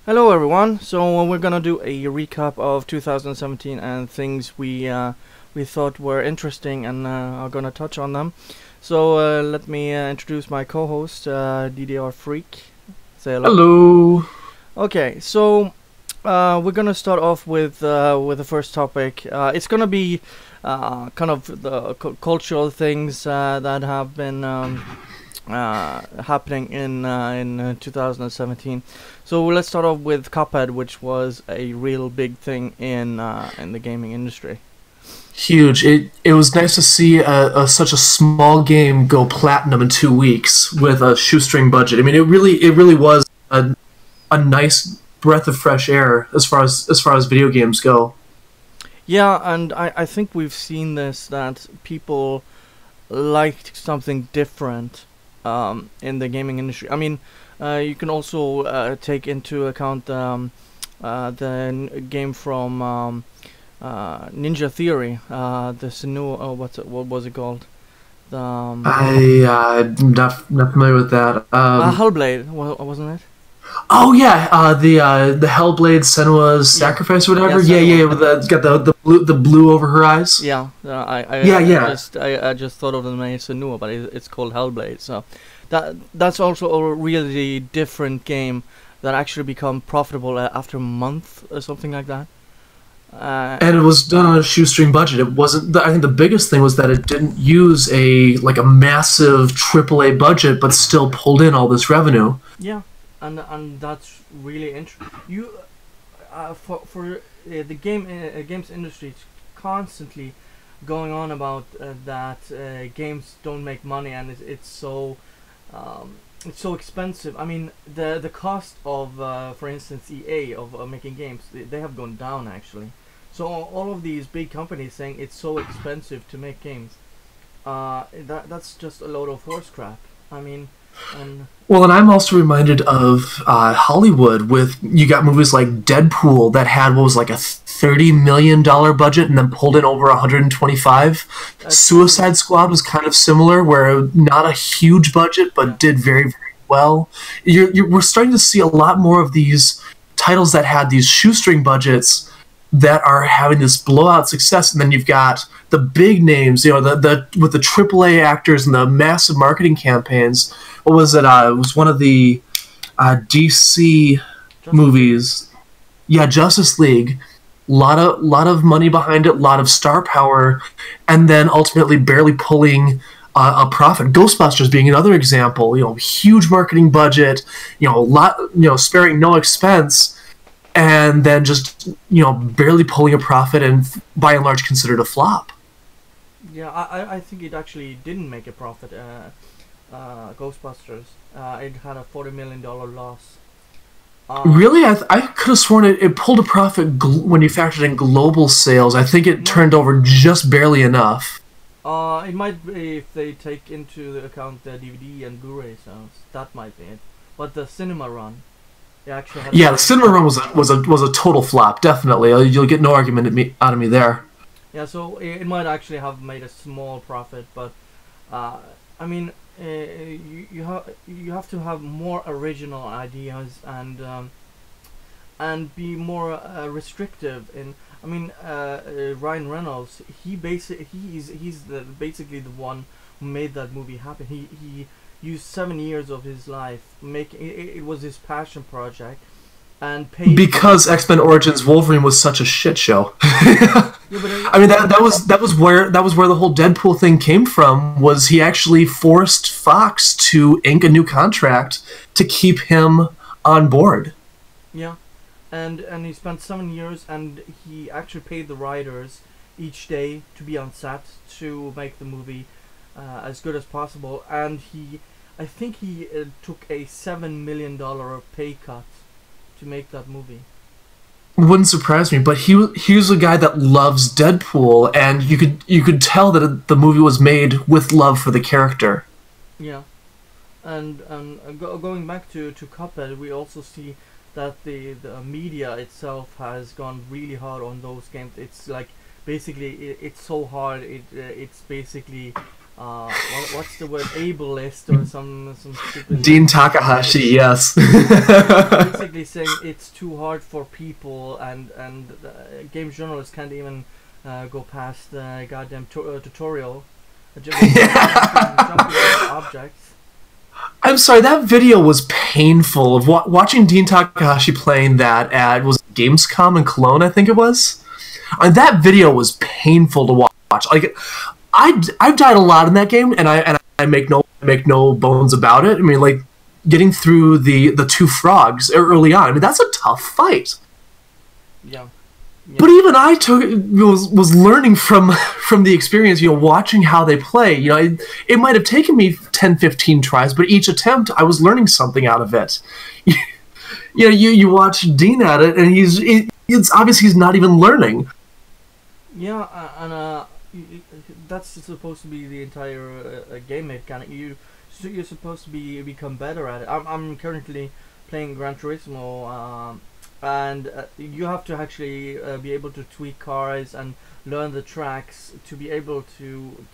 Hello everyone. So we're gonna do a recap of 2017 and things we thought were interesting and are gonna touch on them. So let me introduce my co-host DDR Freak. Say hello. Hello. Okay, so we're gonna start off with the first topic. It's gonna be kind of the cultural things that have been happening in 2017. So let's start off with Cuphead, which was a real big thing in the gaming industry. Huge. It was nice to see such a small game go platinum in 2 weeks with a shoestring budget. I mean, it really was a nice breath of fresh air as far as video games go. Yeah, and I think we've seen this that people liked something different in the gaming industry. I mean, you can also take into account game from Ninja Theory, the Sinua. Oh, what was it called? The I'm not familiar with that. Hellblade, wasn't it? Oh yeah, the Hellblade Senua's Yeah, Sacrifice or yeah, whatever. Yeah, yeah, Senua. yeah. It's got the blue over her eyes. Yeah, Yeah, yeah. I just thought of the name Senua, but it's called Hellblade. So that's also a really different game that actually become profitable after a month or something like that. And it was done on a shoestring budget. It wasn't. I think the biggest thing was that it didn't use a massive AAA budget, but still pulled in all this revenue. Yeah, and that's really interesting. You for the games industry, it's constantly going on about that games don't make money and it's so expensive. I mean, the cost of, for instance, EA of making games, they have gone down actually. So all of these big companies saying it's so expensive to make games, that's just a load of horse crap. I mean, and Well, and I'm also reminded of Hollywood with you got movies like Deadpool that had what was like a $30 million budget and then pulled in over 125. that's true. Suicide Squad was kind of similar, where not a huge budget Yeah. but did very very well. We're starting to see a lot more of these titles that had these shoestring budgets that are having this blowout success, and then you've got the big names, the with the AAA actors and the massive marketing campaigns. What was it? It was one of the DC Justice League. movies. Yeah, Justice League. Lot of money behind it, lot of star power, and then ultimately barely pulling a profit. Ghostbusters being another example. Huge marketing budget. Lot. Sparing no expense, and then just barely pulling a profit, and by and large considered a flop. Yeah, I think it actually didn't make a profit. Ghostbusters. It had a $40 million loss. Um, Really, I could have sworn it pulled a profit when you factored in global sales. I think it no, turned over just barely enough. it might be if they take into account the DVD and Blu-ray sales. That might be it. But the cinema run, it actually had a Yeah, the very cinema high run profit. was a total flop. Definitely, you'll get no argument out of me there. Yeah, so it might actually have made a small profit, but uh, I mean, you have to have more original ideas and be more restrictive in. I mean, Ryan Reynolds, he's basically the one who made that movie happen. He used 7 years of his life making it was his passion project and paid for Because X-Men Origins Wolverine was such a shit show. yeah, but I mean that was where the whole Deadpool thing came from. Was he actually forced Fox to ink a new contract to keep him on board? yeah, and he spent 7 years, and he actually paid the writers each day to be on set to make the movie as good as possible. And I think he took a $7 million pay cut to make that movie. Wouldn't surprise me, but he was a guy that loves Deadpool, and you could tell that the movie was made with love for the character. Yeah, and going back to Cuphead, we also see that the media itself has gone really hard on those games. It's like basically it's so hard. It's basically what's the word, ableist or some stupid Dean Takahashi, yes. basically saying it's too hard for people, and games journalists can't even go past the goddamn tutorial. Jumping over objects. I'm sorry, that video was painful of watching Dean Takahashi playing that at was it Gamescom in Cologne, I think it was. And that video was painful to watch. Like, I've died a lot in that game, and I make no bones about it. I mean, like, getting through the two frogs early on. I mean, that's a tough fight. Yeah. Yeah. But even I was learning from the experience, watching how they play. It might have taken me 10, 15 tries, but each attempt I was learning something out of it. You watch Dean at it, and it's obvious he's not even learning. Yeah, and that's supposed to be the entire game mechanic. You're supposed to become better at it. I'm currently playing Gran Turismo. And you have to actually be able to tweak cars and learn the tracks to be able to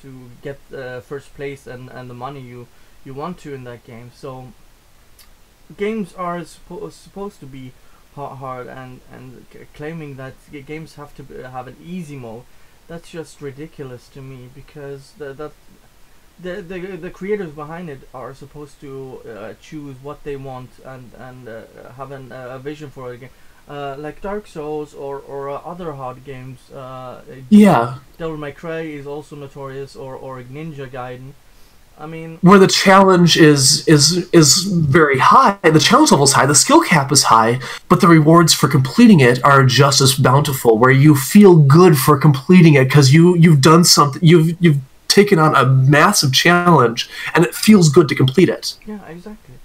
get first place and the money you want to in that game. So games are supposed to be hard, and claiming that games have to have an easy mode, that's just ridiculous to me, because the creators behind it are supposed to choose what they want and have a vision for a game. Like Dark Souls or other hard games. Yeah. Devil May Cry is also notorious, or Ninja Gaiden. I mean, where the challenge is very high, the challenge level is high, the skill cap is high, but the rewards for completing it are just as bountiful. Where you feel good for completing it because you've done something, you've taken on a massive challenge, and it feels good to complete it. Yeah, exactly.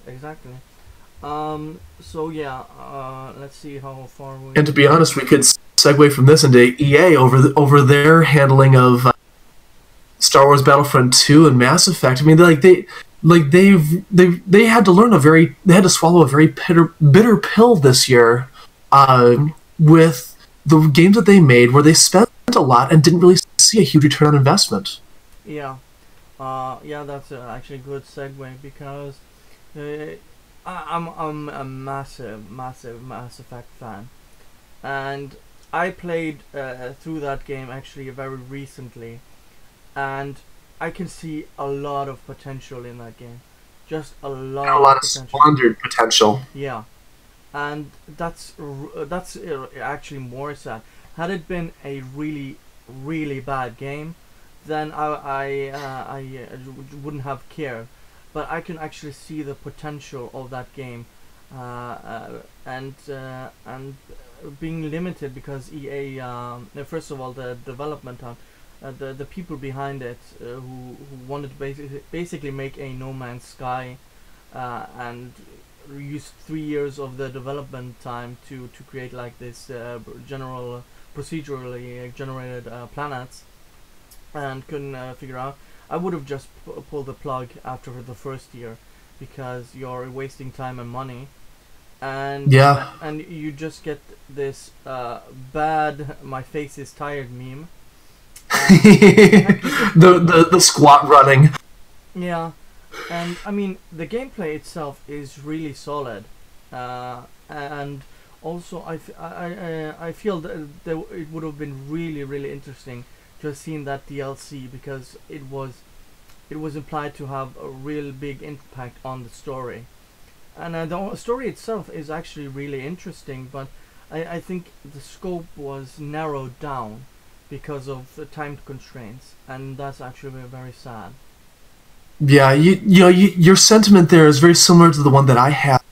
So yeah, let's see how far we. And to be honest, we could segue from this into EA over their handling of Star Wars Battlefront 2 and Mass Effect. I mean, they had to swallow a very bitter pill this year with the games that they made, where they spent a lot and didn't really see a huge return on investment. Yeah, that's actually a good segue, because I'm a massive Mass Effect fan, and I played through that game actually very recently, and I can see a lot of potential in that game, just a lot of squandered potential. Yeah, and that's actually more sad. Had it been a really bad game, then I wouldn't have cared. But I can actually see the potential of that game, and being limited because EA, first of all, the development time, the people behind it, who wanted to basically make a No Man's Sky, and used 3 years of the development time to create like this general procedurally generated planets, and couldn't figure out. I would have just pulled the plug after the first year, because you're wasting time and money, and and you just get this bad "my face is tired" meme. the squat running. Yeah, and I mean the gameplay itself is really solid, and also I feel that it would have been really interesting to have seen that DLC, because it was implied to have a real big impact on the story, and the story itself is actually really interesting, but I think the scope was narrowed down because of the time constraints, and that's actually very sad. Yeah, your sentiment there is very similar to the one that I have.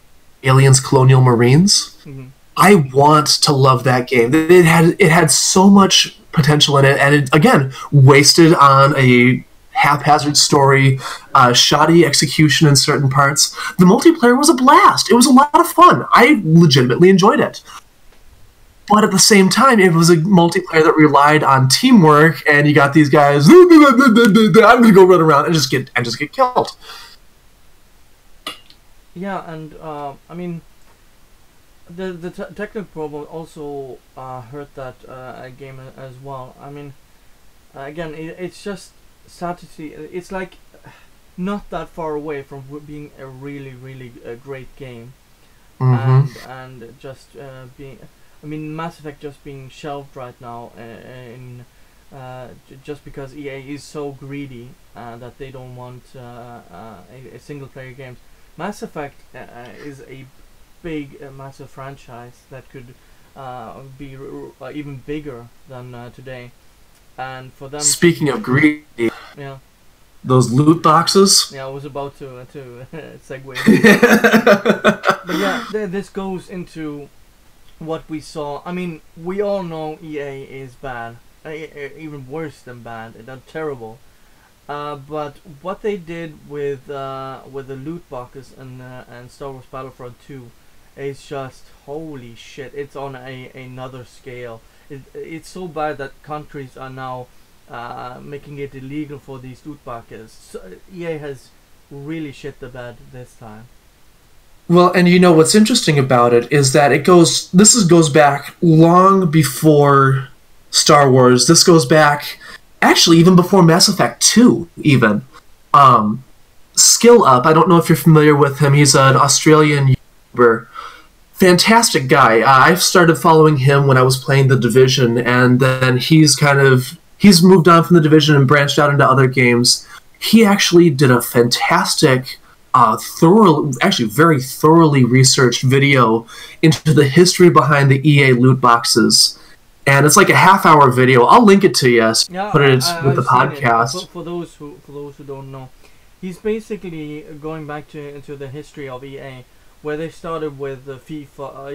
Aliens Colonial Marines. Mm-hmm. I want to love that game. It had so much potential in it, and it, again, wasted on a haphazard story, shoddy execution in certain parts. The multiplayer was a blast. It was a lot of fun. I legitimately enjoyed it. But at the same time, it was a multiplayer that relied on teamwork, and you got these guys, I'm going to go run around and just get killed. Yeah, and I mean, the technical problem also hurt that game as well. I mean, again, it's just sad to see. It's like not that far away from being a really really great game, Mm-hmm. and just being. I mean, Mass Effect just being shelved right now in just because EA is so greedy that they don't want a single player games. Mass Effect is a big, massive franchise that could be even bigger than today, and for them, Speaking of greedy, yeah, those loot boxes. yeah, I was about to segue into that. But yeah, this goes into what we saw. I mean, we all know EA is bad, even worse than bad. They're terrible. But what they did with the loot boxes and Star Wars Battlefront 2 is just holy shit. It's on another scale. It's so bad that countries are now making it illegal for these loot boxes. So EA has really shit the bed this time. Well, and you know what's interesting about it is that goes back long before Star Wars. This goes back actually even before Mass Effect 2 even. Skill Up, I don't know if you're familiar with him. He's an Australian YouTuber. Fantastic guy. I've started following him when I was playing The Division, and then he's moved on from The Division and branched out into other games. He actually did a fantastic very thoroughly researched video into the history behind the EA loot boxes. And it's like a half-hour video. I'll link it to you. So Yeah, put it with the I've seen it. podcast. For those who don't know, he's basically going back into the history of EA, where they started with the FIFA,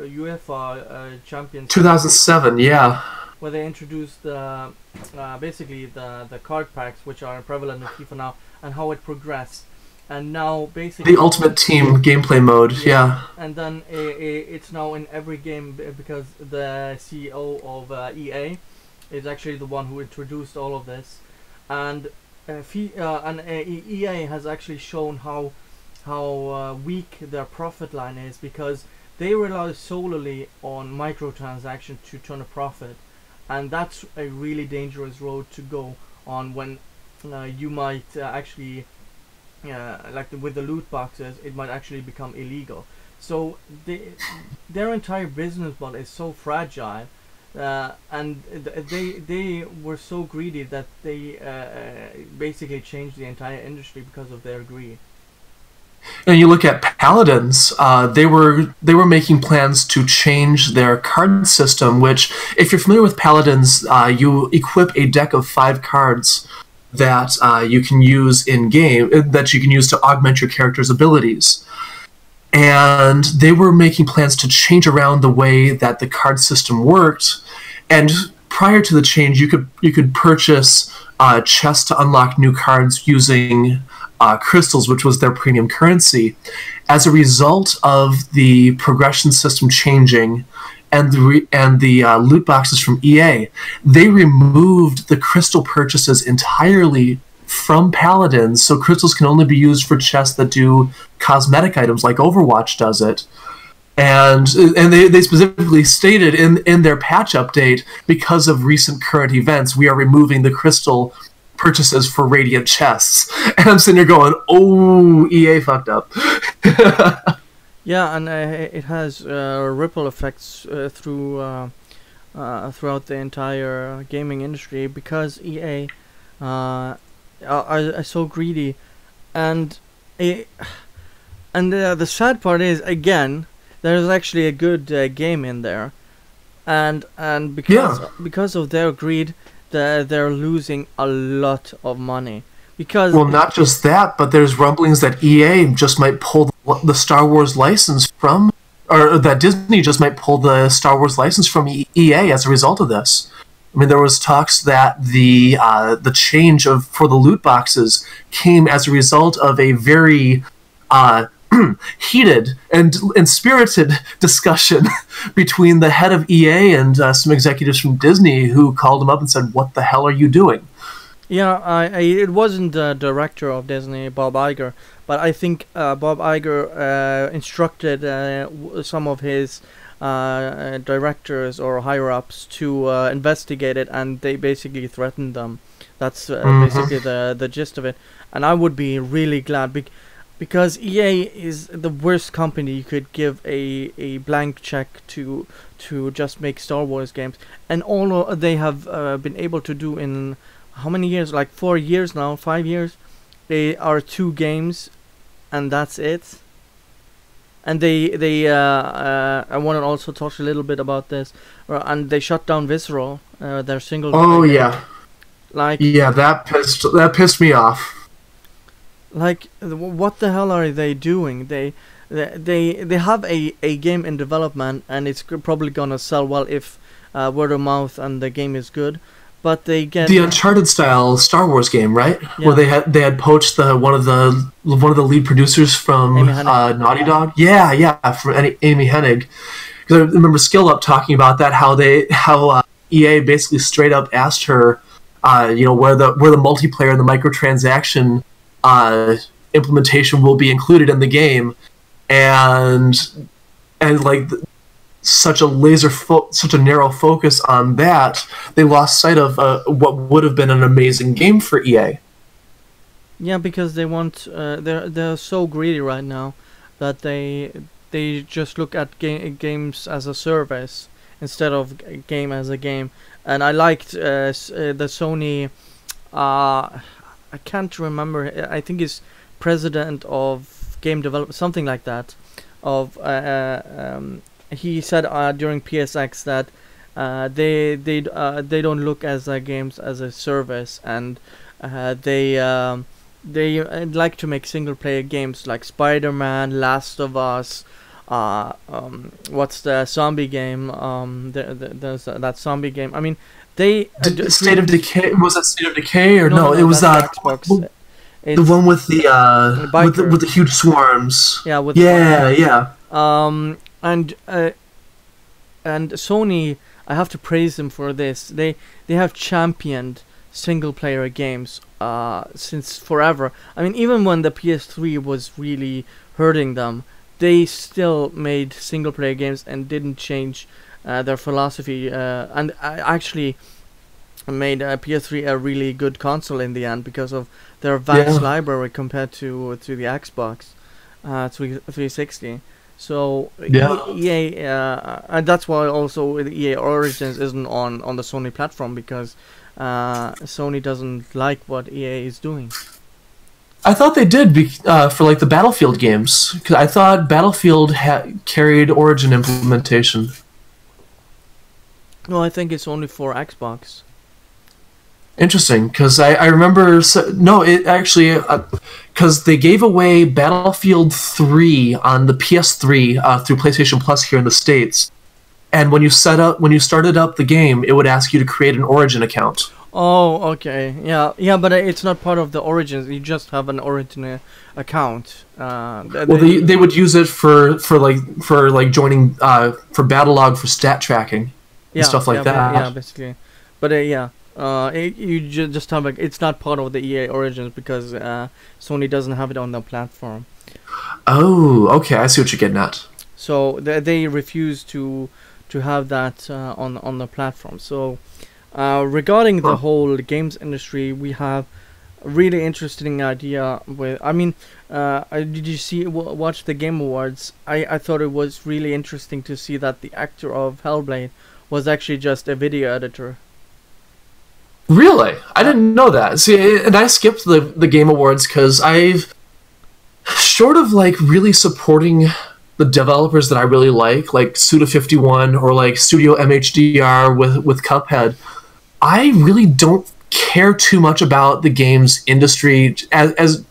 UEFA Champions, 2007, yeah. where they introduced basically the card packs, which are prevalent in FIFA now, and how it progressed. And now basically The Ultimate Team gameplay mode, yeah. and then it's now in every game because the CEO of EA is actually the one who introduced all of this, and EA has actually shown how weak their profit line is, because they rely solely on microtransactions to turn a profit, and that's a really dangerous road to go on when you might actually. Like with the loot boxes, it might actually become illegal. So their entire business model is so fragile, and they were so greedy that they basically changed the entire industry because of their greed. And you look at Paladins, they were making plans to change their card system, which, if you're familiar with Paladins, you equip a deck of 5 cards that you can use in game, that you can use to augment your character's abilities. And they were making plans to change around the way that the card system worked. And prior to the change, you could purchase chests to unlock new cards using crystals, which was their premium currency. As a result of the progression system changing, and the loot boxes from EA, they removed the crystal purchases entirely from Paladins, so crystals can only be used for chests that do cosmetic items like Overwatch does it. And they specifically stated in their patch update, because of recent current events, we are removing the crystal purchases for Radiant chests. And I'm sitting here going, oh, EA fucked up. Yeah, and it has ripple effects throughout the entire gaming industry, because EA are so greedy, and the sad part is, again, there's actually a good game in there, and because of their greed, they're losing a lot of money. Because well, not just that, but there's rumblings that EA just might pull the Star Wars license from, or that Disney just might pull the Star Wars license from EA as a result of this. I mean, there was talks that the change for the loot boxes came as a result of a very heated and spirited discussion between the head of EA and some executives from Disney, who called him up and said, "What the hell are you doing?" Yeah, it wasn't the director of Disney, Bob Iger, but I think Bob Iger instructed some of his directors or higher-ups to investigate it, and they basically threatened them That's basically the gist of it. And I would be really glad because EA is the worst company you could give a blank check to just make Star Wars games. And all they have been able to do in how many years? Like 4 years now, 5 years. They are 2 games, and that's it. And I want to also talk a little bit about this. And they shut down Visceral, their single. Oh yeah. Like yeah, that pissed me off. Like, what the hell are they doing? They have a game in development, and it's probably gonna sell well if word of mouth and the game is good. But they get the Uncharted style Star Wars game, right? Yeah. Where they had poached one of the lead producers from Naughty Dog. Yeah, from Amy Hennig. Because I remember Skill Up talking about that, how EA basically straight up asked her, where the multiplayer and the microtransaction implementation will be included in the game, and like such a narrow focus on that, they lost sight of what would have been an amazing game for EA. Yeah, because they want they're so greedy right now that they just look at games as a service instead of game as a game. And I liked the Sony. I can't remember. I think he's president of game development, something like that. He said during PSX that they don't look as games as a service, and they like to make single player games like Spider-Man, Last of Us. What's the zombie game? There's that zombie game. I mean, State of Decay, was that State of Decay or no? It was Xbox. The one with with the huge swarms. Yeah, and Sony, I have to praise them for this. They have championed single player games since forever. I mean, even when the PS3 was really hurting them, they still made single player games and didn't change their philosophy, and actually made PS3 a really good console in the end because of their vast library compared to the Xbox 360. So EA, and that's why also the EA Origins isn't on the Sony platform, because Sony doesn't like what EA is doing. I thought they did for like the Battlefield games. 'Cause I thought Battlefield carried Origin implementation. No, I think it's only for Xbox. Interesting, because I remember because they gave away Battlefield 3 on the PS3 through PlayStation Plus here in the States, and when you started up the game, it would ask you to create an Origin account. Oh, okay, yeah, but it's not part of the Origins. You just have an Origin account. They would use it for joining for Battlelog for stat tracking and stuff like that. Yeah, basically, but you just have it's not part of the EA Origins because Sony doesn't have it on their platform. Oh, okay, I see what you're getting at. So they refuse to have that on the platform. So regarding the whole games industry, we have a really interesting idea with. I mean, did you watch the Game Awards? I thought it was really interesting to see that the actor of Hellblade was actually just a video editor. Really? I didn't know that. See, and I skipped the Game Awards because I've short of like really supporting the developers that I really like Suda51 or like Studio MHDR with Cuphead. I really don't care too much about the games industry as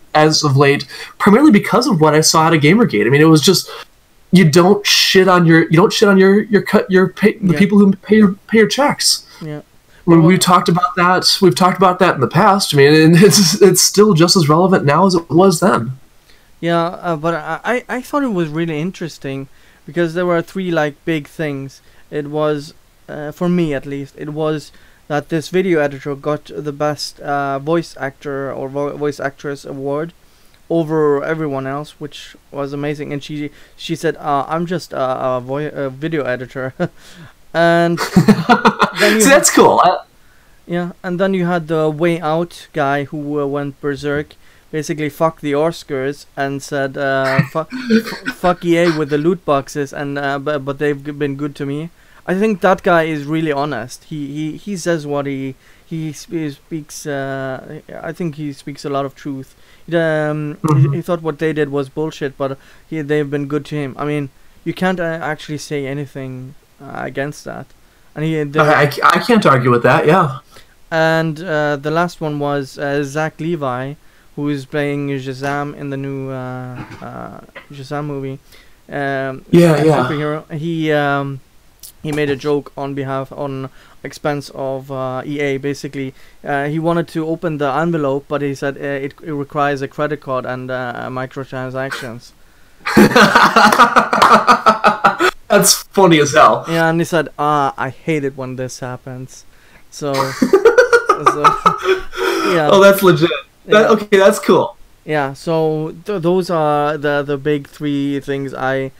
of late, primarily because of what I saw at a Gamergate. I mean, it was just you don't shit on the people who pay your checks. Yeah. When we've talked about that in the past. I mean, and it's still just as relevant now as it was then. Yeah, but I thought it was really interesting because there were 3 big things. It was, for me at least, it was that this video editor got the best voice actor or voice actress award over everyone else, which was amazing. And she said, "I'm just a video editor." And then that's cool. Yeah, and then you had the Way Out guy who went berserk, basically fuck the Oscars and said fuck EA with the loot boxes, and but they've been good to me. I think that guy is really honest. He says what he speaks. I think he speaks a lot of truth. He thought what they did was bullshit, but they've been good to him. I mean, you can't actually say anything against that. And I can't argue with that. Yeah. And the last one was Zach Levi, who is playing Shazam in the new Shazam movie. Superhero. He made a joke on expense of EA. Basically, he wanted to open the envelope, but he said it requires a credit card and microtransactions. That's funny as hell. Yeah, and he said, I hate it when this happens. So, yeah. Oh, that's legit. Okay, that's cool. Yeah, so those are the big three things and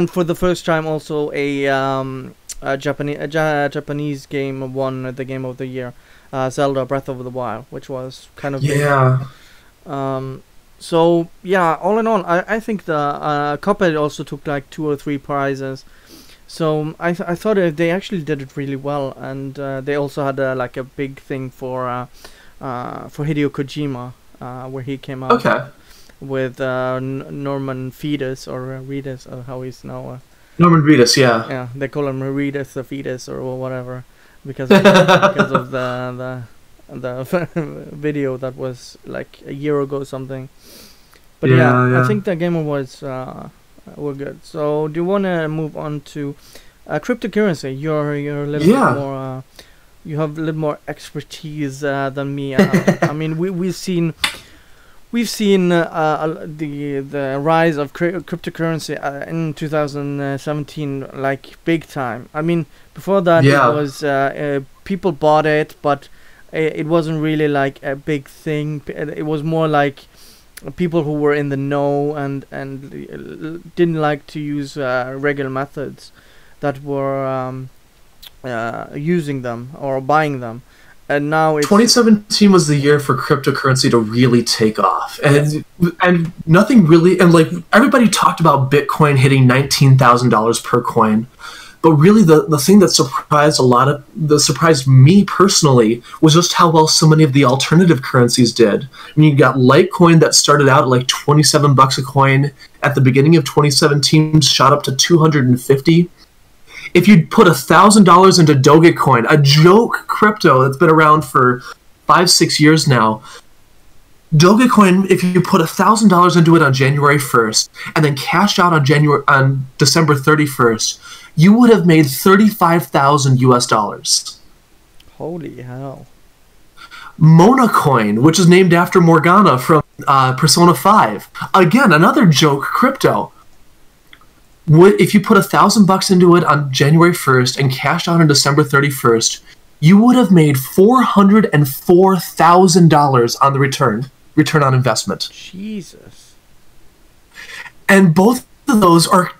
for the first time also a Japanese game won the game of the year, Zelda Breath of the Wild, which was kind of big. So yeah, all in all, I think the Cuphead also took like 2 or 3 prizes. So I thought they actually did it really well, and they also had like a big thing for Hideo Kojima, where he came out with Norman Reedus or Reedus, or how he's now. Norman Reedus, yeah. Yeah, they call him Reedus the Fetus or whatever, because of the video that was like a year ago or something. But yeah, I think the Game Awards were good. So do you want to move on to cryptocurrency? You're a little bit more. You have a little more expertise than me. I mean, we've seen the rise of cryptocurrency in 2017, like big time. I mean, before that it was people bought it, but it wasn't really like a big thing. It was more like people who were in the know and didn't like to use regular methods that were using them or buying them. And now it's 2017 was the year for cryptocurrency to really take off, and nothing really, and like everybody talked about Bitcoin hitting $19,000 per coin, but really the thing that surprised me personally was just how well so many of the alternative currencies did. I mean, you got Litecoin that started out at like $27 a coin at the beginning of 2017, shot up to 250. If you put $1,000 into Dogecoin, a joke crypto that's been around for 5-6 years now, Dogecoin, if you put $1,000 into it on January 1st and then cashed out on December 31st, you would have made $35,000. Holy hell! Monacoin, which is named after Morgana from Persona 5, again another joke crypto. If you put $1,000 into it on January 1st and cashed out on December 31st, you would have made $404,000 on the return on investment. Jesus. And both of those are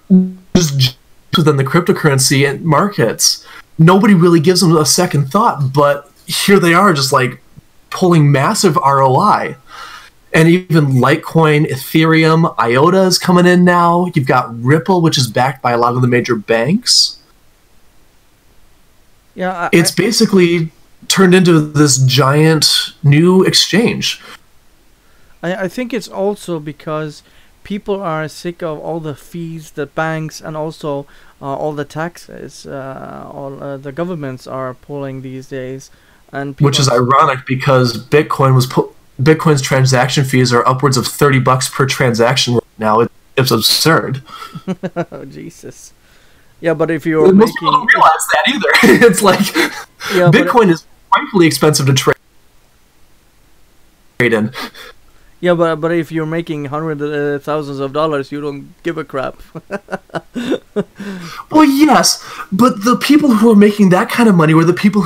just within the cryptocurrency and markets. Nobody really gives them a second thought, but here they are just like pulling massive ROI. And even Litecoin, Ethereum, IOTA is coming in now. You've got Ripple, which is backed by a lot of the major banks. Yeah, it's basically turned into this giant new exchange. I think it's also because people are sick of all the fees that banks and also all the taxes the governments are pulling these days, and which is ironic because Bitcoin's transaction fees are upwards of $30 per transaction right now. It's absurd. Oh, Jesus. Yeah, but if you're most people don't realize that either. It's like Bitcoin is frightfully expensive to trade in. Yeah, but if you're making hundreds thousands of dollars, you don't give a crap. Well, yes, but the people who are making that kind of money were the people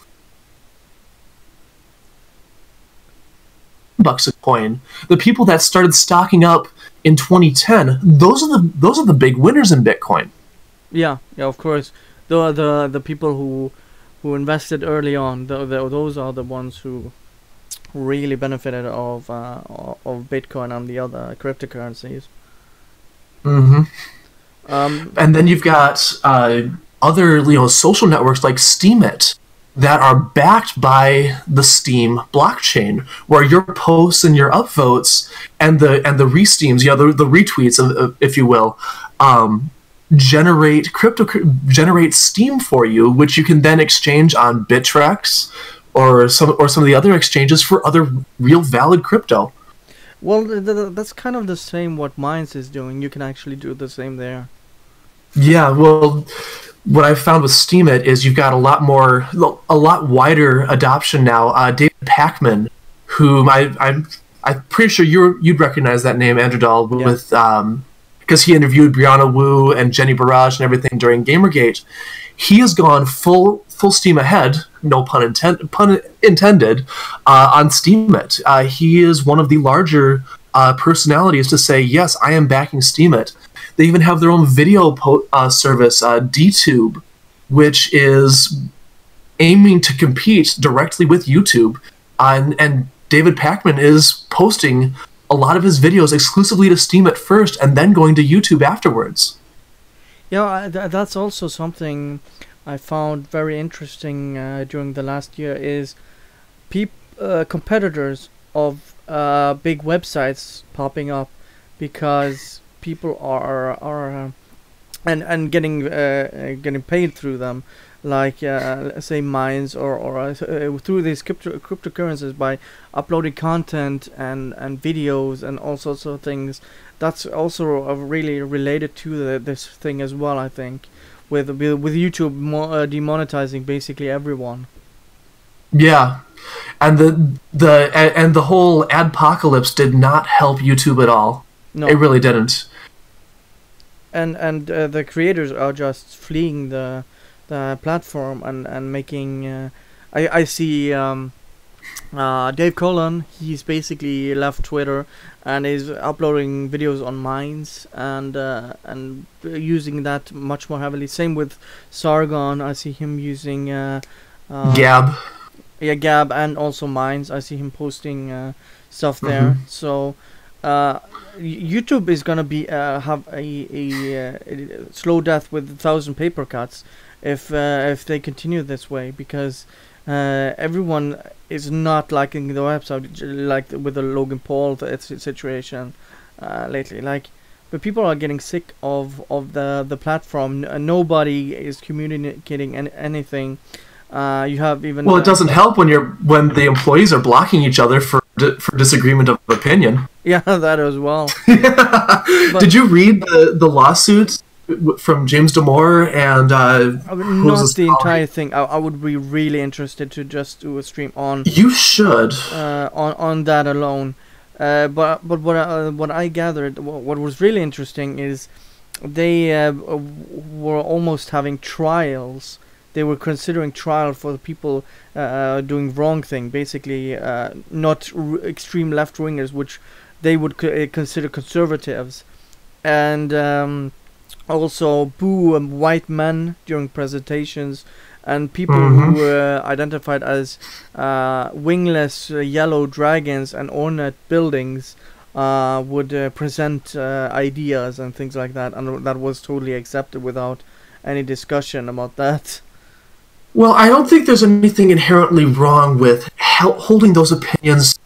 bucks a coin. The people that started stocking up in 2010, those are the big winners in Bitcoin. Yeah, of course. The people who who invested early on. Those are the ones who really benefited of Bitcoin and the other cryptocurrencies. Hmm. Um, And then you've got other social networks like Steemit that are backed by the Steem blockchain, where your posts and your upvotes and the resteams, the retweets, if you will, generate Steem for you, which you can then exchange on Bittrex or some of the other exchanges for other real valid crypto. well, that's kind of the same what Mines is doing. You can actually do the same there. Yeah, well, what I've found with Steemit is you've got a lot wider adoption now. David Pacman, whom I'm pretty sure you'd recognize that name, Andrew Dahl, Yeah. with because he interviewed Brianna Wu and Jenny Barrage and everything during Gamergate. He has gone full steam ahead, no pun intended, on Steemit. He is one of the larger personalities to say, yes, I am backing Steemit. They even have their own video service, DTube, which is aiming to compete directly with YouTube. And David Pacman is posting a lot of his videos exclusively to Steemit first and then going to YouTube afterwards. Yeah, that's also something I found very interesting during the last year is competitors of big websites popping up because people are and getting paid through them, like let's say Mines or through these cryptocurrencies by uploading content and videos and all sorts of things. That's also really related to this thing as well, I think, with YouTube demonetizing basically everyone. Yeah, and the whole adpocalypse did not help YouTube at all. No, It really didn't. and the creators are just fleeing the platform and making. I see Dave Cullen. He's basically left Twitter and is uploading videos on Minds and using that much more heavily. Same with Sargon. I see him using Gab. yeah, Gab and also Minds. I see him posting stuff there. So YouTube is gonna be have a slow death with 1,000 paper cuts if they continue this way, because everyone is not liking the website, like with the Logan Paul situation lately. Like, but people are getting sick of the platform. Nobody is communicating anything. You have even Well, it doesn't help when the employees are blocking each other for disagreement of opinion. Yeah, that as well. Did you read the lawsuit from James Damore and Not the entire thing. I would be really interested to just do a stream on. You should. On that alone. But what I gathered, what was really interesting is they were almost having trials. They were considering trial for the people doing wrong thing, basically not extreme left wingers, which they would consider conservatives, and also boo white men during presentations, and people who were identified as wingless yellow dragons and ornate buildings would present ideas and things like that, and that was totally accepted without any discussion about that. Well, I don't think there's anything inherently wrong with holding those opinions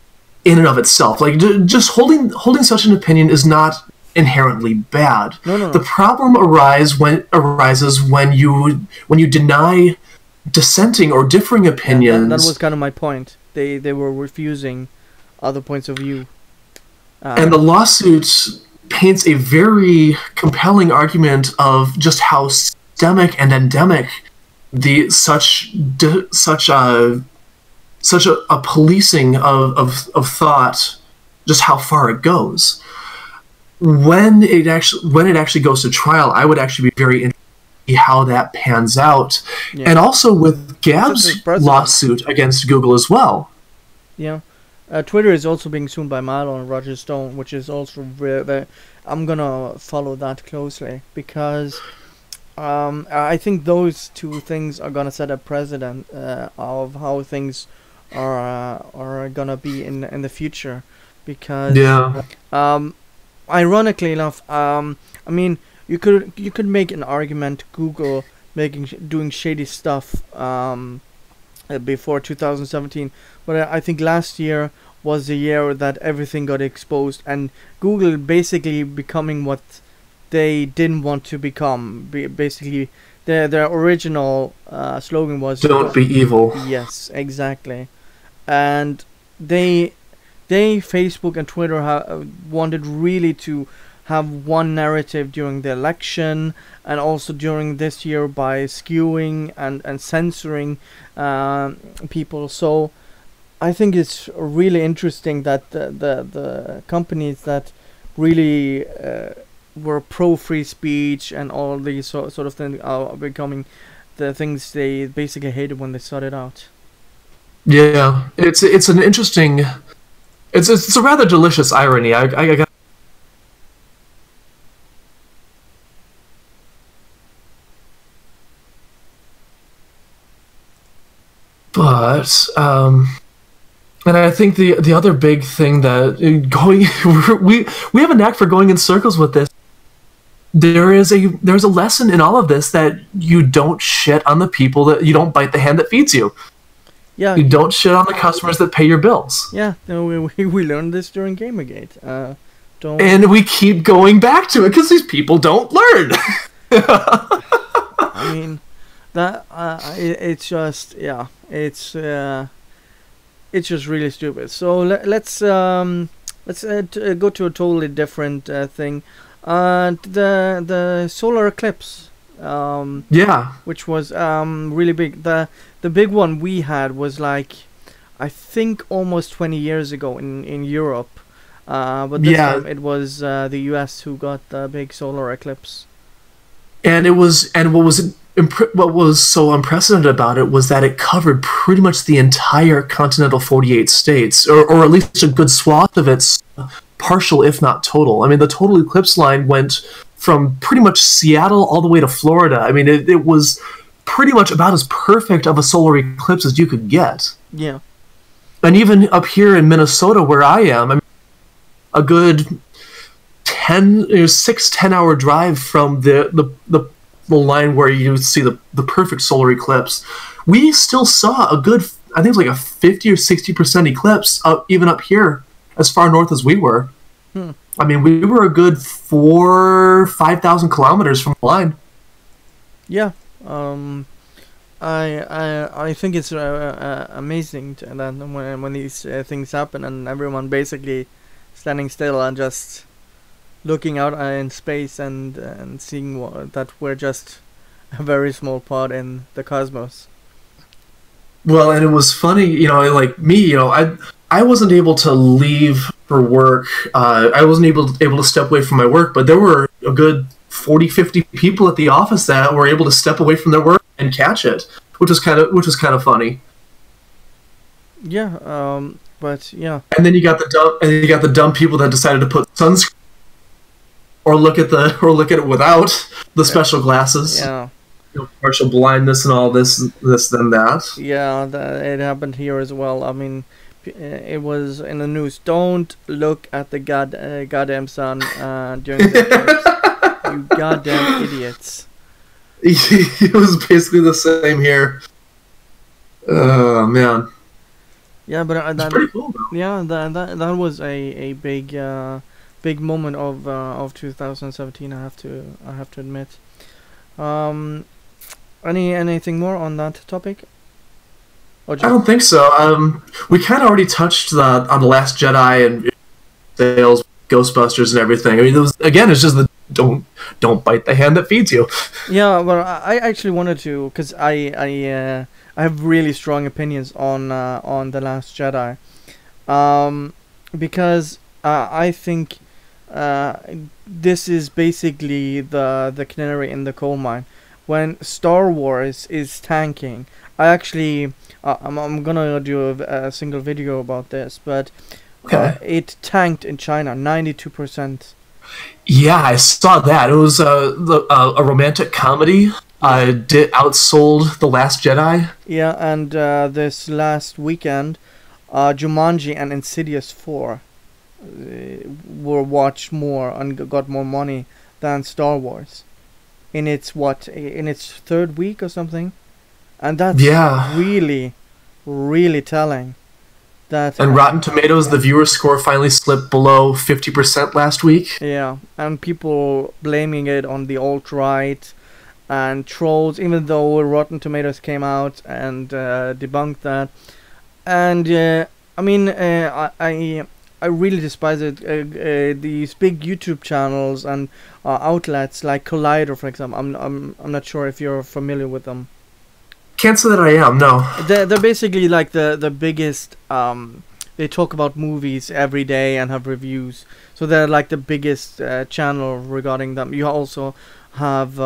in and of itself. Like, just holding such an opinion is not inherently bad. No. The problem arises when you deny dissenting or differing opinions. That was kind of my point. They were refusing other points of view. And the lawsuit paints a very compelling argument of just how systemic and endemic such a policing of thought, just how far it goes. When it actually goes to trial, I would actually be very interested to see how that pans out, and also with Gab's lawsuit against Google as well. Yeah, Twitter is also being sued by Milo and Roger Stone, which is also I'm gonna follow that closely, because I think those two things are gonna set a precedent of how things are gonna be in the future, because Yeah. um, ironically enough, I mean, you could make an argument Google doing shady stuff before 2017, but I think last year was the year that everything got exposed, and Google basically becoming what they didn't want to become. Basically, their original slogan was Don't be evil. yes, exactly, and they Facebook and Twitter wanted really to have one narrative during the election, and also during this year by skewing and censoring people. So I think it's really interesting that the companies that really were pro free speech and all these sort of things are becoming the things they basically hated when they started out. Yeah, it's an interesting. It's a rather delicious irony. I got. But and I think the other big thing that going we have a knack for going in circles with this. There's a lesson in all of this that you don't shit on the people, that you don't bite the hand that feeds you. Yeah, You don't shit on the customers that pay your bills. yeah. No, we learned this during Gamergate. Don't. And we keep going back to it because these people don't learn. I mean, that it's just yeah, it's just really stupid. So let's go to a totally different thing. The solar eclipse, Yeah. which was really big. The big one we had was like, I think almost 20 years ago in Europe. But this Yeah. time it was the US who got the big solar eclipse. And what was so unprecedented about it was that it covered pretty much the entire continental 48 states, or at least a good swath of its partial, if not total. I mean, the total eclipse line went from pretty much Seattle all the way to Florida. I mean, it was pretty much about as perfect of a solar eclipse as you could get. Yeah. And even up here in Minnesota, where I am, I mean, a good 10 hour drive from the line where you see the perfect solar eclipse, we still saw a good, I think it was like a 50 or 60% eclipse even up here, as far north as we were. I mean, we were a good 5,000 kilometers from the line. Yeah. I think it's amazing that when these things happen and everyone basically standing still and just looking out in space and seeing that we're just a very small part in the cosmos. Well, and it was funny, like me, I wasn't able to leave for work. I wasn't able to step away from my work, but there were a good 40, 50 people at the office that were able to step away from their work and catch it, which was kind of funny. Yeah. But yeah. And then you got the dumb people that decided to put sunscreen or look at it without the special glasses. Yeah. Partial blindness and all this, then that. Yeah, it happened here as well. I mean, it was in the news. Don't look at the goddamn sun during the eclipse. You goddamn idiots. It was basically the same here. Oh man. Yeah, but It's pretty cool though. yeah, that was a big moment of 2017. I have to admit. Anything more on that topic? Or I don't think so. We kind of already touched on the Last Jedi and sales, Ghostbusters, and everything. I mean, it's just the don't bite the hand that feeds you. Yeah, well, I actually wanted to, because I have really strong opinions on the Last Jedi, because I think this is basically the canary in the coal mine. When Star Wars is tanking, I actually I'm gonna do a single video about this, but Okay. it tanked in China 92%. Yeah, I saw that. It was a romantic comedy. Did outsold The Last Jedi. Yeah, and this last weekend, Jumanji and Insidious 4 were watched more and got more money than Star Wars in its third week or something, and that's Yeah. really, really telling. That And Rotten Tomatoes, the viewer score finally slipped below 50% last week. Yeah, and people blaming it on the alt-right and trolls, even though Rotten Tomatoes came out and debunked that. And I mean, I really despise it. These big YouTube channels and outlets like Collider, for example. I'm not sure if you're familiar with them. Can't say that I am, no. They're basically like the biggest. They talk about movies every day and have reviews. So they're like the biggest channel regarding them. You also have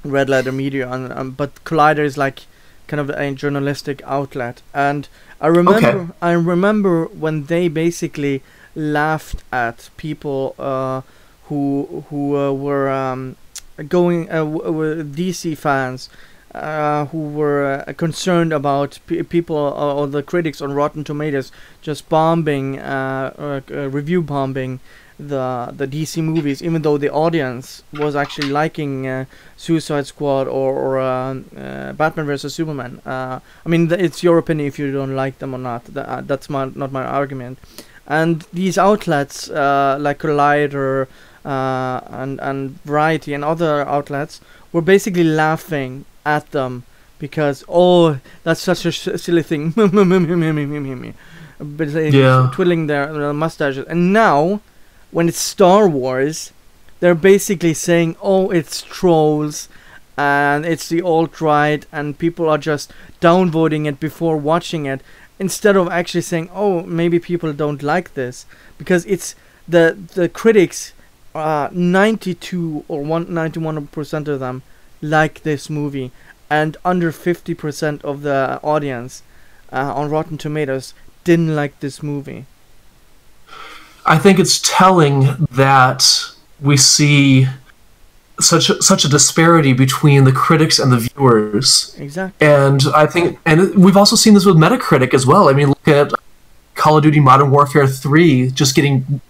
Red Letter Media, but Collider is like kind of a journalistic outlet. And I remember when they basically laughed at people who were going were DC fans. Who were concerned about people or the critics on Rotten Tomatoes just bombing, review bombing the DC movies, even though the audience was actually liking Suicide Squad or Batman vs Superman. I mean, it's your opinion if you don't like them or not. That's not my argument. And these outlets like Collider and Variety and other outlets were basically laughing at them because that's such a silly thing, but twiddling their mustaches. And now when it's Star Wars, they're basically saying, oh, it's trolls and it's the alt-right and people are just downvoting it before watching it, instead of actually saying, oh, maybe people don't like this, because it's the critics, 92 or 91% of them like this movie, and under 50% of the audience on Rotten Tomatoes didn't like this movie. I think it's telling that we see such a disparity between the critics and the viewers. Exactly. And I think, and we've also seen this with Metacritic as well. I mean, look at Call of Duty Modern Warfare 3 just getting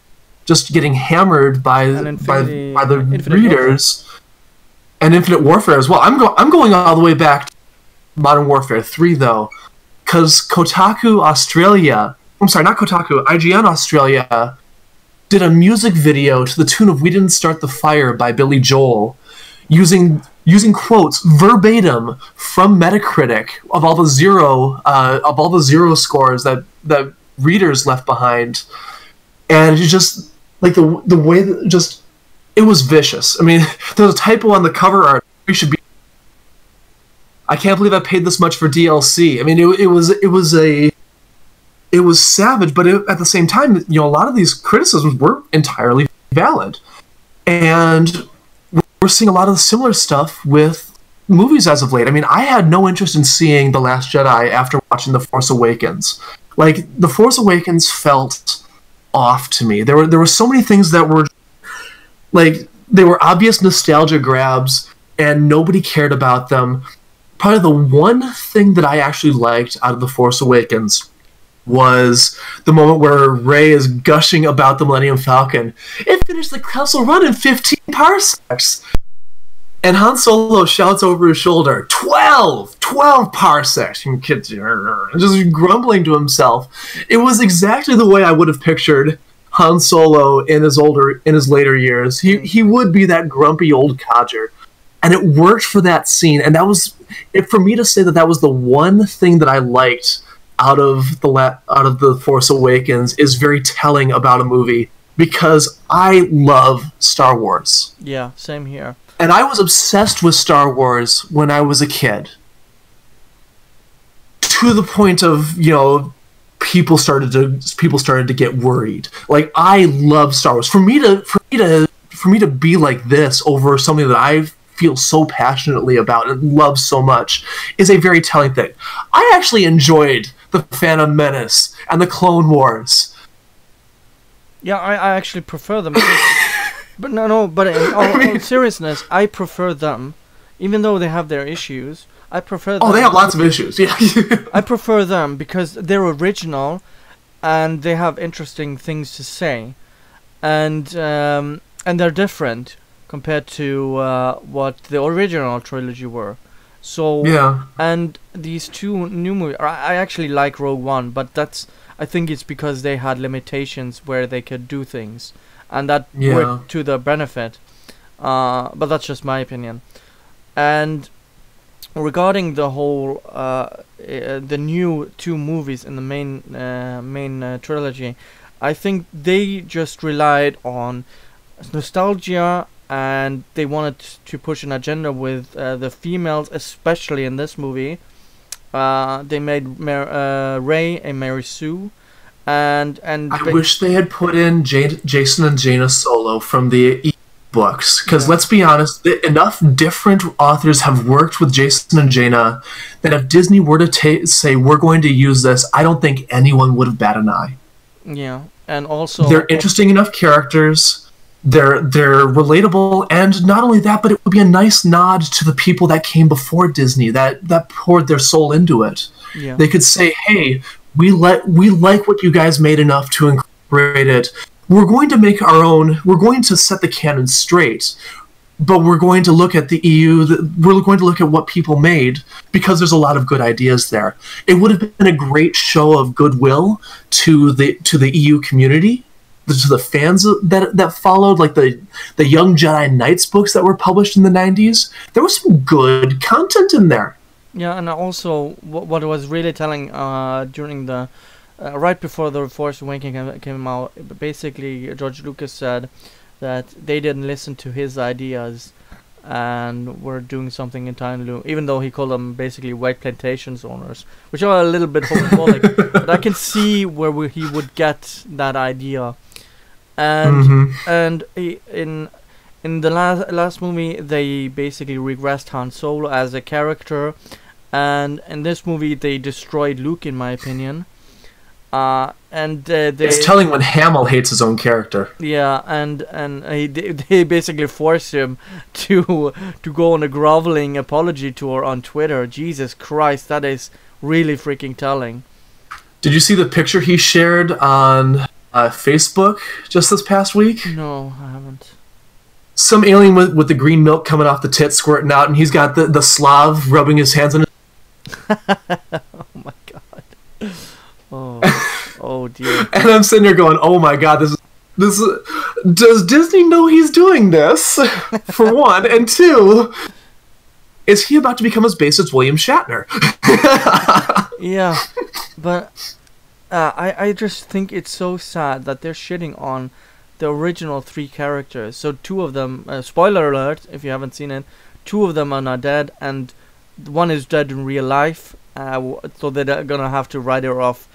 hammered by the readers. And Infinite Warfare as well. I'm going all the way back to Modern Warfare 3 though, because Kotaku Australia, I'm sorry, not Kotaku, IGN Australia did a music video to the tune of "We Didn't Start the Fire" by Billy Joel, using quotes verbatim from Metacritic of all the zero scores that readers left behind, and it's just like the way that just. It was vicious. I mean, there's a typo on the cover art. We should be. I can't believe I paid this much for DLC. I mean, it was savage, but at the same time, you know, a lot of these criticisms were entirely valid, and we're seeing a lot of the similar stuff with movies as of late. I mean, I had no interest in seeing The Last Jedi after watching The Force Awakens. Like, The Force Awakens felt off to me. There were so many things that were. Like, they were obvious nostalgia grabs, and nobody cared about them. Probably the one thing that I actually liked out of The Force Awakens was the moment where Rey is gushing about the Millennium Falcon. It finished the Kessel Run in 15 parsecs! And Han Solo shouts over his shoulder, 12 parsecs! And kids just grumbling to himself. It was exactly the way I would have pictured Han Solo in his later years. He would be that grumpy old codger, and it worked for that scene. And that was for me to say that was the one thing that I liked out of the Force Awakens is very telling about a movie, because I love Star Wars. Yeah, same here. And I was obsessed with Star Wars when I was a kid, to the point of, you know, people started to get worried. Like, I love Star Wars. For me to be like this over something that I feel so passionately about and love so much is a very telling thing. I actually enjoyed The Phantom Menace and the Clone Wars. Yeah, I actually prefer them. But no. But in all seriousness, I prefer them, even though they have their issues. I prefer them. Oh, they have lots of issues. Yeah. I prefer them because they're original, and they have interesting things to say, and they're different compared to what the original trilogy were. So Yeah. and these two new movies, I actually like Rogue One, but I think it's because they had limitations where they could do things, and that worked to their benefit. But that's just my opinion. And regarding the whole the new two movies in the main trilogy, I think they just relied on nostalgia, and they wanted to push an agenda with the females, especially in this movie. They made Rey and Mary Sue, and I wish they had put in Jason and Jaina Solo from the books, because let's be honest, enough different authors have worked with Jason and Jaina that if Disney were to say we're going to use this, I don't think anyone would have bat an eye. Yeah, and also they're interesting enough characters. They're relatable, and not only that, but it would be a nice nod to the people that came before Disney that poured their soul into it. Yeah. They could say, "Hey, we like what you guys made enough to incorporate it. We're going to make our own. We're going to set the canon straight, but we're going to look at the EU. We're going to look at what people made, because there's a lot of good ideas there." It would have been a great show of goodwill to the EU community, to the fans that followed, like the Young Jedi Knights books that were published in the 90s. There was some good content in there. Yeah, and also what was really telling during the right before the Force Awakens came out, basically George Lucas said that they didn't listen to his ideas and were doing something entirely, even though he called them basically white plantations owners, which are a little bit homophobic. But I can see where he would get that idea. And in the last movie, they basically regressed Han Solo as a character, and in this movie they destroyed Luke, in my opinion. It's telling when Hamill hates his own character. Yeah, and they basically force him to go on a groveling apology tour on Twitter. Jesus Christ, that is really freaking telling. Did you see the picture he shared on Facebook just this past week? No, I haven't. Some alien with the green milk coming off the tit squirting out, and he's got the Slav rubbing his hands on his... Oh my god. Oh dear. And I'm sitting there going, oh my god, this does Disney know he's doing this? For one, and two, is he about to become as base as William Shatner? Yeah, but I just think it's so sad that they're shitting on the original three characters. So two of them, spoiler alert if you haven't seen it, two of them are now dead, and one is dead in real life, so they're gonna have to write her off.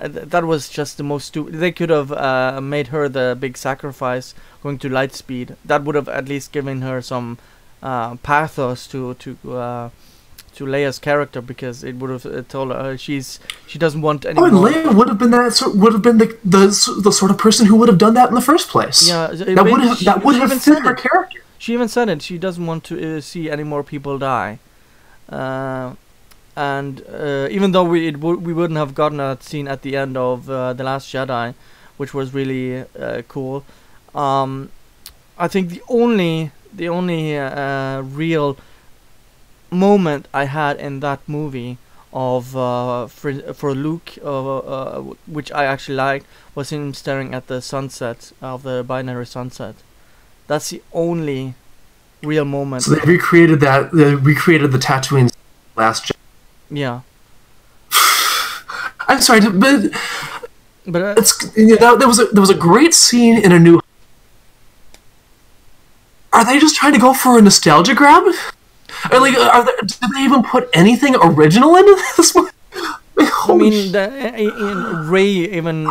That was just the most stupid. They could have made her the big sacrifice, going to Lightspeed. That would have at least given her some pathos to Leia's character, because it would have told her she doesn't want any. Oh, and Leia would have been the sort of person who would have done that in the first place. Yeah, that would have fit her character. She even said it. She doesn't want to see any more people die. And even though we wouldn't have gotten that scene at the end of The Last Jedi, which was really cool, I think the only real moment I had in that movie of for Luke, which I actually liked, was him staring at the sunset of the binary sunset. That's the only real moment. So they recreated that. They recreated the Tatooine Last Jedi. Yeah. I'm sorry, but it's there was a great scene in A New. Are they just trying to go for a nostalgia grab? Or like, did they even put anything original into this one? I mean, Rey even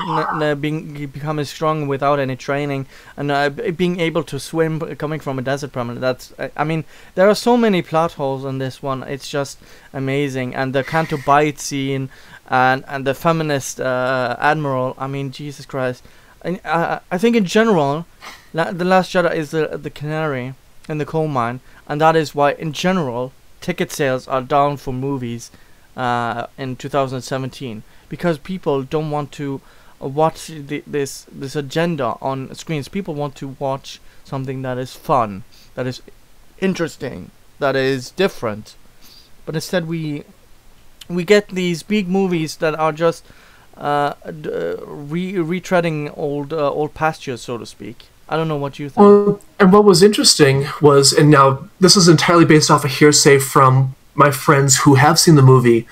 becoming strong without any training, and being able to swim coming from a desert planet. That's, I mean, there are so many plot holes in this one. It's just amazing, and the Canto Bight scene, and the feminist admiral. I mean, Jesus Christ, And I think in general, The Last Jedi is the canary in the coal mine, and that is why in general ticket sales are down for movies in 2017, because people don't want to watch this agenda on screens. People want to watch something that is fun, that is interesting, that is different. But instead we get these big movies that are just retreading old pastures, so to speak. I don't know what you think. Well, and what was interesting was, and now this is entirely based off a hearsay from my friends who have seen the movie,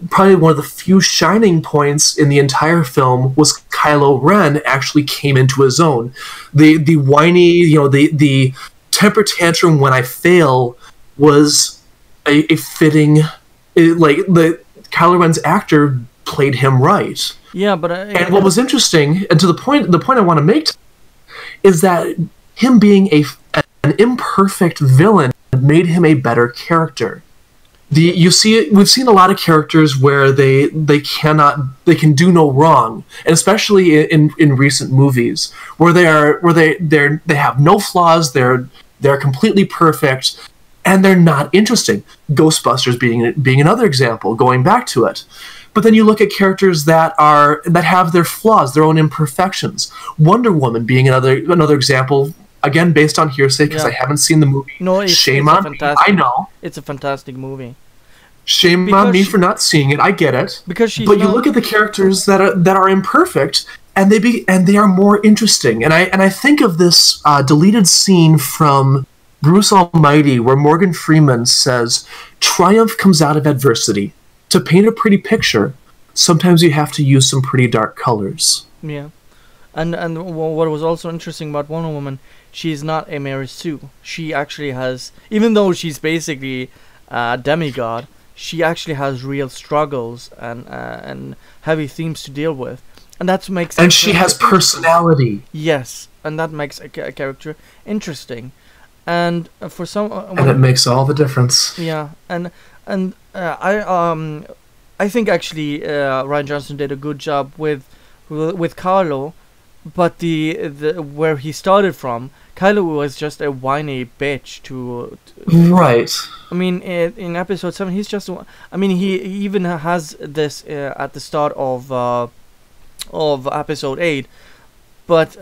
probably one of the few shining points in the entire film was Kylo Ren actually came into his own. The whiny, the temper tantrum when I fail was a fitting, the Kylo Ren's actor played him right. Yeah, but and what was interesting, and to the point I want to make, is that him being an imperfect villain made him a better character. We've seen a lot of characters where they can do no wrong, and especially in recent movies where they have no flaws, they're completely perfect, and they're not interesting. Ghostbusters being another example, going back to it. But then you look at characters that have their flaws, their own imperfections. Wonder Woman being another example, again based on hearsay because I haven't seen the movie. No, shame on me. I know it's a fantastic movie. Shame on me for not seeing it. I get it. But you look at the characters that are imperfect, and they are more interesting. And I think of this deleted scene from Bruce Almighty where Morgan Freeman says, "Triumph comes out of adversity. To paint a pretty picture, sometimes you have to use some pretty dark colors." Yeah, and what was also interesting about Wonder Woman, she's not a Mary Sue. She actually has, even though she's basically a demigod, she actually has real struggles and heavy themes to deal with, and that makes. And she has personality. Yes, and that makes a character interesting, and for some. And it makes all the difference. Yeah, and I think actually Rian Johnson did a good job with Kylo, but the where he started from, Kylo was just a whiny bitch to right. I mean, in episode 7, he's just. I mean, he even has this at the start of episode 8, but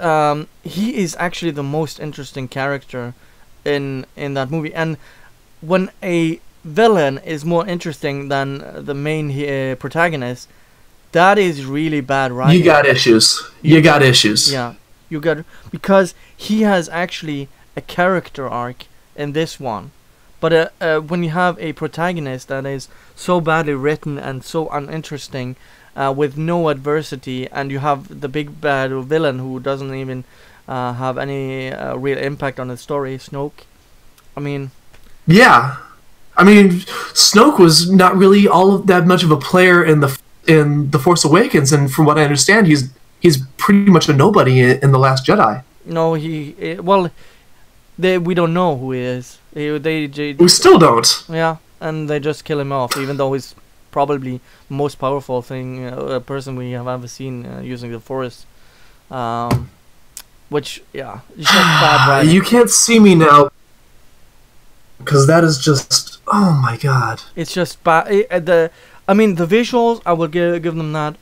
he is actually the most interesting character in that movie. And when a villain is more interesting than the main protagonist, that is really bad writing. You got issues. Yeah, you got, because he has actually a character arc in this one. But when you have a protagonist that is so badly written and so uninteresting, with no adversity, and you have the big bad villain who doesn't even have any real impact on the story, Snoke. I mean, yeah. I mean, Snoke was not really all that much of a player in the Force Awakens, and from what I understand, he's pretty much a nobody in The Last Jedi. No, we don't know who he is. We still don't. Yeah, and they just kill him off, even though he's probably the most powerful person we have ever seen using the Force. Which, yeah, it's just bad writing. You can't see me now, because that is just, oh my god. It's just bad. I mean, the visuals, I will give them that,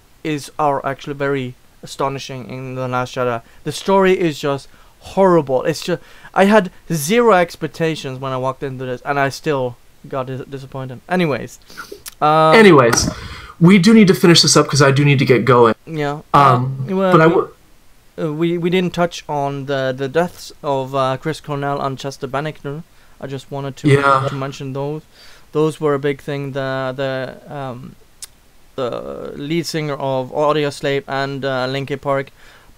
are actually very astonishing in The Last Jedi. The story is just horrible. It's just, I had zero expectations when I walked into this, and I still got disappointed. Anyways, we do need to finish this up because I do need to get going. Yeah. But we didn't touch on the deaths of Chris Cornell and Chester Bennington. I just wanted to mention those. Those were a big thing. The lead singer of Audioslave and Linkin Park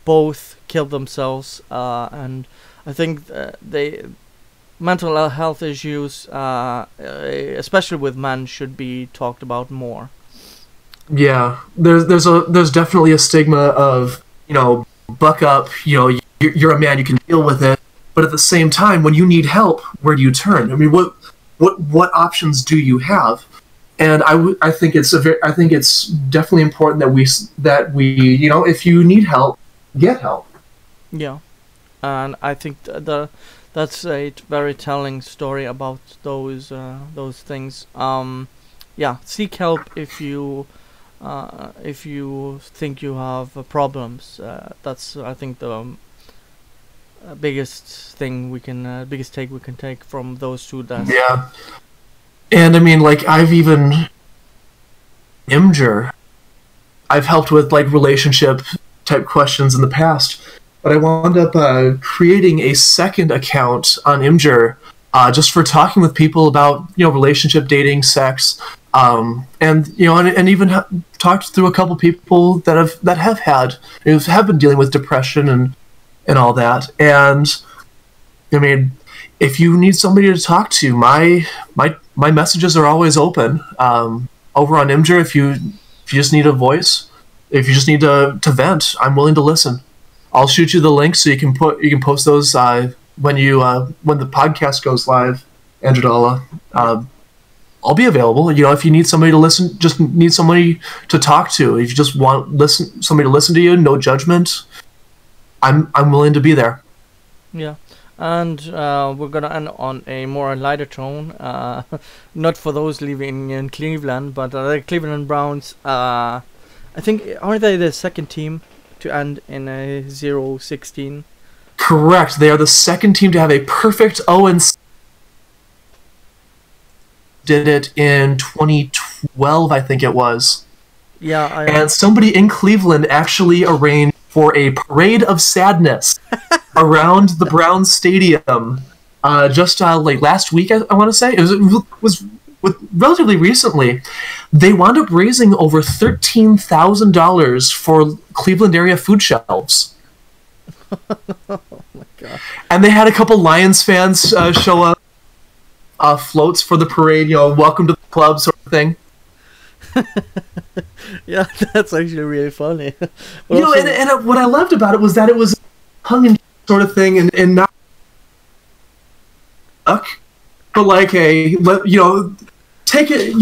both killed themselves, and I think mental health issues, especially with men, should be talked about more. Yeah, there's definitely a stigma of, buck up, you're a man, you can deal with it. But at the same time, when you need help, where do you turn? I mean, what options do you have? And I think it's definitely important that we if you need help, get help. Yeah, and I think that's a very telling story about those things. Yeah, seek help if you think you have problems. That's, I think, the biggest thing we can biggest take we can take from those two deaths. Yeah. And I mean, like, I've even Imgur. I've helped with like relationship type questions in the past, but I wound up creating a second account on Imgur just for talking with people about relationship, dating, sex, and and even talked through a couple people that have had have been dealing with depression and all that. And I mean, if you need somebody to talk to, my messages are always open. Over on Imgur, if you just need a voice, if you just need to vent, I'm willing to listen. I'll shoot you the link so you can post those when the podcast goes live, Androdala. I'll be available. If you need somebody to listen, just need somebody to talk to. If you just want somebody to listen to you, no judgment. I'm willing to be there. Yeah. And we're gonna end on a more lighter tone. Not for those living in Cleveland, but the Cleveland Browns. I think, are they the second team to end in a 0-16? Correct. They are the second team to have a perfect 0-6. Did it in 2012, I think it was. Yeah. And somebody in Cleveland actually arranged for a parade of sadness around the Browns stadium just like last week, I want to say. It was relatively recently. They wound up raising over $13,000 for Cleveland area food shelves. Oh my god! And they had a couple Lions fans show up, floats for the parade. Welcome to the club, sort of thing. Yeah, that's actually really funny. And what I loved about it was that it was hung in sort of thing, and not but like take it.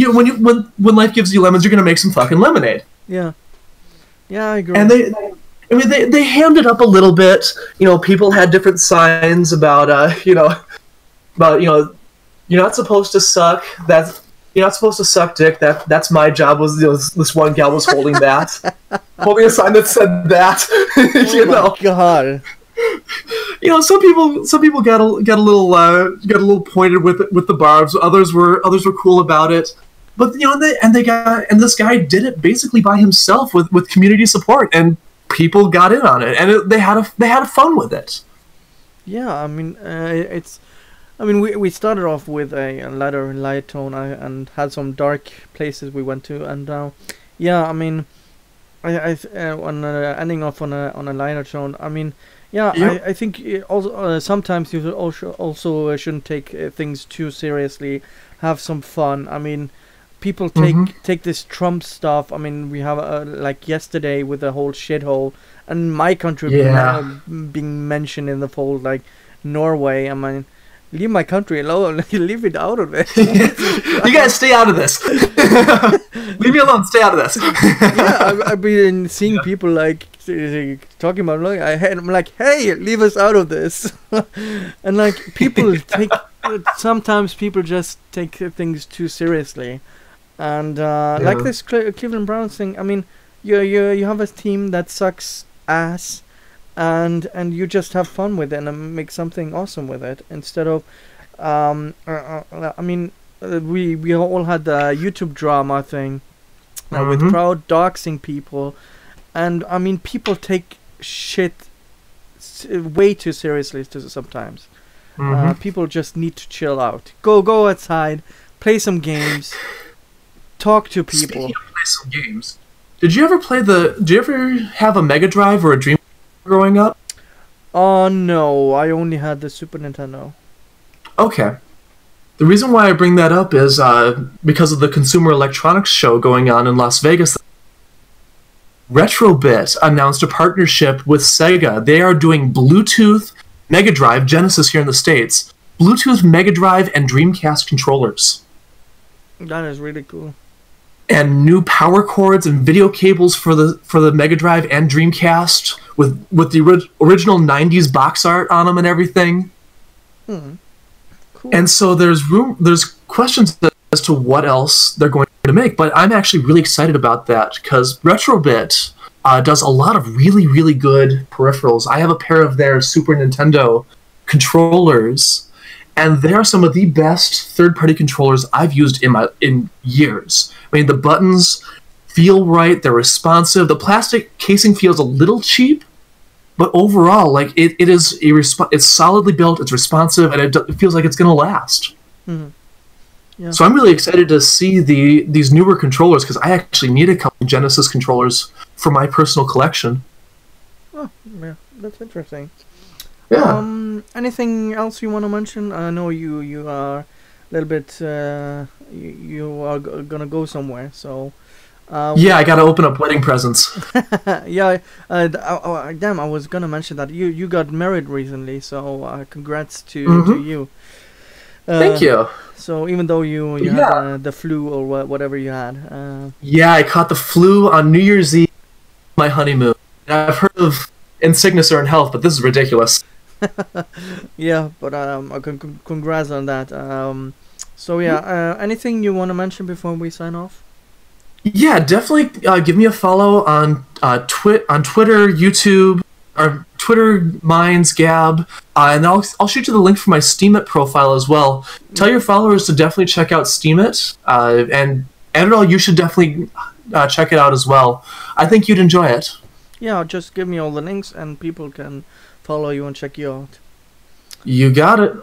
When life gives you lemons, you're gonna make some fucking lemonade. Yeah, I agree. And they hammed it up a little bit. People had different signs about you're not supposed to suck. You're not supposed to suck dick. That's my job. This one gal was holding that, holding a sign that said that. Oh my god. Some people got a little pointed with the barbs. Others were cool about it. But this guy did it basically by himself with community support, and people got in on it, and they had fun with it. Yeah, I mean, we started off with a light tone and had some dark places we went to, and yeah, I mean, ending off on a lighter tone. I mean, yeah, yep. I think also sometimes you also shouldn't take things too seriously. Have some fun. I mean, people take this Trump stuff. I mean, we have like yesterday with the whole shithole, and my country being mentioned in the fold, like Norway. I mean, leave my country alone. Leave it out of it. You guys stay out of this. Leave me alone. Stay out of this. Yeah, I've been seeing people like talking about, like, I'm like, hey, leave us out of this. And like people sometimes people just take things too seriously, and like this Cleveland Browns thing. I mean, you have a team that sucks ass, and you just have fun with it and make something awesome with it instead of I mean, we all had the YouTube drama thing with crowd doxing people, and I mean, people take shit way too seriously sometimes. People just need to chill out. Go outside, play some games, talk to people. Speaking of play some games, did you ever have a Mega Drive or a Dream growing up? No, I only had the Super Nintendo. Okay. The reason why I bring that up is because of the Consumer Electronics Show going on in Las Vegas. Retrobit announced a partnership with Sega. They are doing Bluetooth Mega Drive, Genesis here in the States, Bluetooth Mega Drive and Dreamcast controllers. That is really cool. And new power cords and video cables for the Mega Drive and Dreamcast with the original '90s box art on them and everything. Cool. And so there's questions as to what else they're going to make, but I'm actually really excited about that because Retrobit does a lot of really, really good peripherals. I have a pair of their Super Nintendo controllers, and they are some of the best third-party controllers I've used in years. I mean, the buttons feel right, they're responsive. The plastic casing feels a little cheap, but overall, like it is it's solidly built, it's responsive, and it feels like it's going to last. Yeah. So I'm really excited to see these newer controllers because I actually need a couple Genesis controllers for my personal collection. Oh, yeah, that's interesting. Yeah. Anything else you want to mention? I know you are a little bit you are gonna go somewhere, so. Yeah, I gotta open up wedding presents. Yeah, damn, I was gonna mention that you got married recently, so congrats to you. Thank you. So even though you had the flu or whatever you had. Yeah, I caught the flu on New Year's Eve, my honeymoon. I've heard of in sickness or in health, but this is ridiculous. Yeah, but congrats on that. So yeah, anything you want to mention before we sign off? Yeah, definitely give me a follow on Twitter, YouTube, or Twitter, Minds, Gab, and I'll shoot you the link for my Steemit profile as well. Tell your followers to definitely check out Steemit, and Adderall, you should definitely check it out as well. I think you'd enjoy it. Yeah, just give me all the links, and people can follow you and check you out. You got it.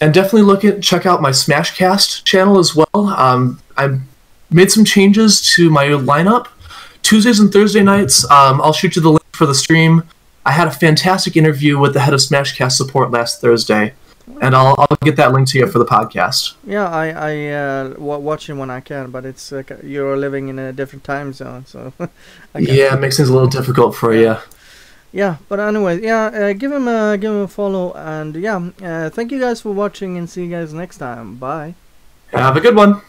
And definitely check out my Smashcast channel as well. I've made some changes to my lineup. Tuesdays and Thursday nights, I'll shoot you the link for the stream. I had a fantastic interview with the head of Smashcast support last Thursday, and I'll get that link to you for the podcast. Yeah, I watch it when I can, but it's you're living in a different time zone, so. Yeah, it makes things a little difficult for you. Yeah, but anyway, yeah, give him a follow, and yeah, thank you guys for watching, and see you guys next time. Bye. Have a good one.